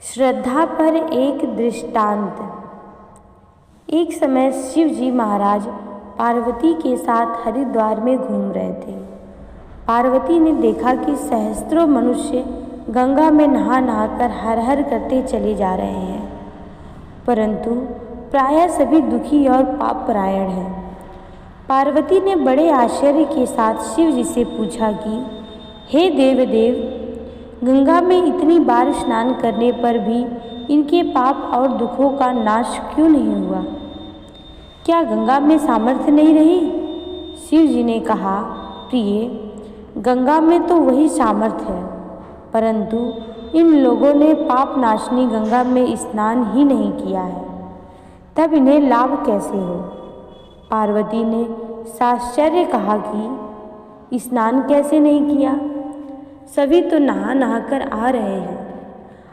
श्रद्धा पर एक दृष्टांत। एक समय शिव जी महाराज पार्वती के साथ हरिद्वार में घूम रहे थे। पार्वती ने देखा कि सहस्त्रों मनुष्य गंगा में नहा नहाकर हर हर करते चले जा रहे हैं, परंतु प्रायः सभी दुखी और पापपरायण हैं। पार्वती ने बड़े आश्चर्य के साथ शिव जी से पूछा कि हे देवदेव, गंगा में इतनी बार स्नान करने पर भी इनके पाप और दुखों का नाश क्यों नहीं हुआ? क्या गंगा में सामर्थ्य नहीं रही? शिव जी ने कहा, प्रिय, गंगा में तो वही सामर्थ्य है, परंतु इन लोगों ने पाप नाशनी गंगा में स्नान ही नहीं किया है, तब इन्हें लाभ कैसे हो? पार्वती ने साश्चर्य कहा कि स्नान कैसे नहीं किया? सभी तो नहा नहाकर आ रहे हैं,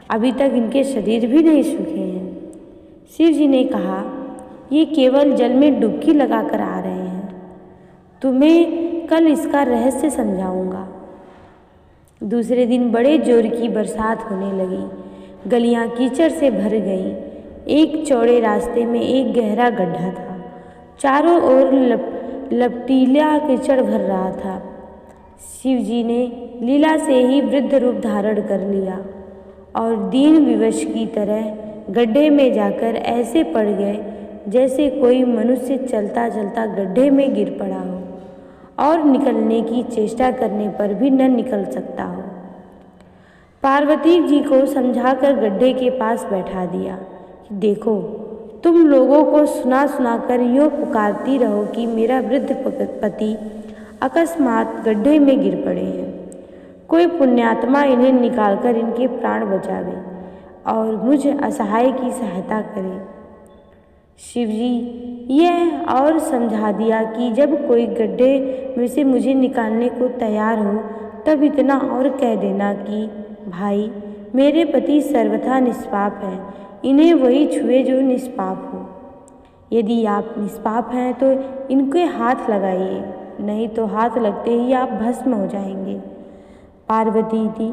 अभी तक इनके शरीर भी नहीं सूखे हैं। शिव जी ने कहा, ये केवल जल में डुबकी लगाकर आ रहे हैं, तुम्हें कल इसका रहस्य समझाऊंगा। दूसरे दिन बड़े जोर की बरसात होने लगी, गलियां कीचड़ से भर गईं। एक चौड़े रास्ते में एक गहरा गड्ढा था, चारों ओर लपटीला कीचड़ भर रहा था। शिव जी ने लीला से ही वृद्ध रूप धारण कर लिया और दीन विवश की तरह गड्ढे में जाकर ऐसे पड़ गए जैसे कोई मनुष्य चलता चलता गड्ढे में गिर पड़ा हो और निकलने की चेष्टा करने पर भी न निकल सकता हो। पार्वती जी को समझाकर गड्ढे के पास बैठा दिया कि देखो, तुम लोगों को सुना सुनाकर यूँ पुकारती रहो कि मेरा वृद्ध पति अकस्मात गड्ढे में गिर पड़े हैं, कोई पुण्यात्मा इन्हें निकालकर इनके प्राण बचावे और मुझ असहाय की सहायता करे। शिव जी यह और समझा दिया कि जब कोई गड्ढे में से मुझे निकालने को तैयार हो, तब इतना और कह देना कि भाई, मेरे पति सर्वथा निष्पाप हैं, इन्हें वही छुए जो निष्पाप हो। यदि आप निष्पाप हैं तो इनके हाथ लगाइए, नहीं तो हाथ लगते ही आप भस्म हो जाएंगे। पार्वती जी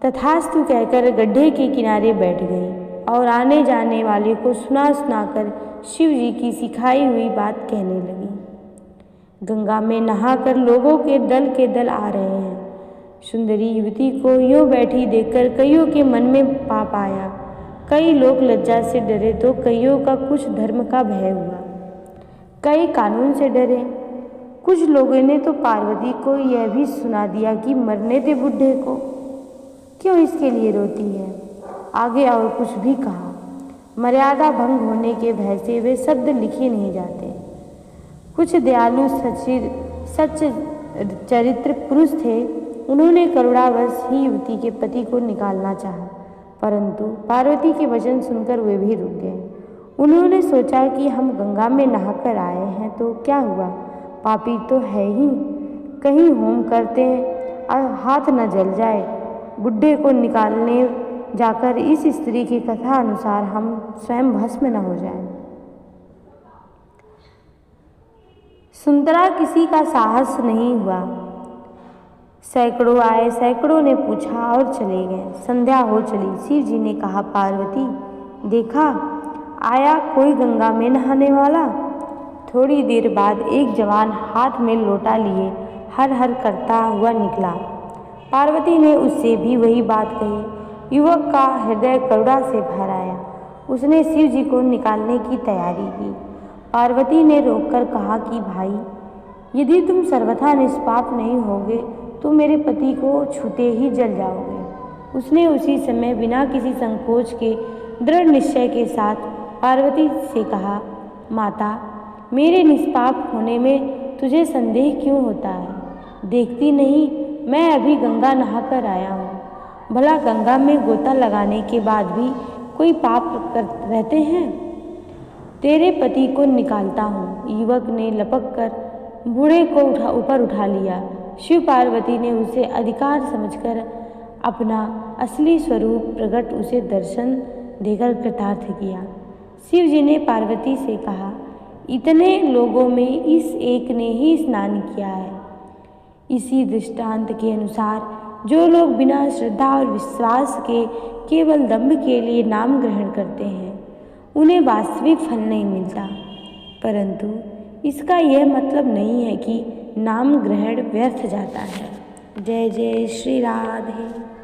तथास्तु कहकर गड्ढे के किनारे बैठ गई और आने जाने वाले को सुना सुनाकर शिव जी की सिखाई हुई बात कहने लगी। गंगा में नहाकर लोगों के दल आ रहे हैं। सुंदरी युवती को यूँ बैठी देखकर कईयों के मन में पाप आया। कई लोग लज्जा से डरे तो कईयों का कुछ धर्म का भय हुआ, कई कानून से डरे। कुछ लोगों ने तो पार्वती को यह भी सुना दिया कि मरने दे बुढ़े को, क्यों इसके लिए रोती है। आगे और कुछ भी कहा। मर्यादा भंग होने के भय से वे शब्द लिखे नहीं जाते। कुछ दयालु सच चरित्र पुरुष थे, उन्होंने करुणावश ही युवती के पति को निकालना चाहा, परंतु पार्वती के वचन सुनकर वे भी रुक गए। उन्होंने सोचा कि हम गंगा में नहाकर आए हैं तो क्या हुआ, पापी तो है ही, कहीं होम करते हैं हाथ न जल जाए। बुड्ढे को निकालने जाकर इस स्त्री की कथा अनुसार हम स्वयं भस्म न हो जाएं। सुंदरा किसी का साहस नहीं हुआ। सैकड़ों आए, सैकड़ों ने पूछा और चले गए। संध्या हो चली। शिव जी ने कहा, पार्वती, देखा आया कोई गंगा में नहाने वाला। थोड़ी देर बाद एक जवान हाथ में लोटा लिए हर हर करता हुआ निकला। पार्वती ने उससे भी वही बात कही। युवक का हृदय करुणा से भर आया। उसने शिव जी को निकालने की तैयारी की। पार्वती ने रोककर कहा कि भाई, यदि तुम सर्वथा निष्पाप नहीं होगे तो मेरे पति को छूते ही जल जाओगे। उसने उसी समय बिना किसी संकोच के दृढ़ निश्चय के साथ पार्वती से कहा, माता, मेरे निष्पाप होने में तुझे संदेह क्यों होता है? देखती नहीं, मैं अभी गंगा नहाकर आया हूँ। भला गंगा में गोता लगाने के बाद भी कोई पाप रहते हैं? तेरे पति को निकालता हूँ। युवक ने लपक कर बूढ़े को ऊपर उठा लिया। शिव पार्वती ने उसे अधिकार समझकर अपना असली स्वरूप प्रकट उसे दर्शन देकर कृतार्थ किया। शिव जी ने पार्वती से कहा, इतने लोगों में इस एक ने ही स्नान किया है। इसी दृष्टांत के अनुसार जो लोग बिना श्रद्धा और विश्वास के केवल दंभ के लिए नाम ग्रहण करते हैं उन्हें वास्तविक फल नहीं मिलता। परंतु इसका यह मतलब नहीं है कि नाम ग्रहण व्यर्थ जाता है। जय जय श्री राधे।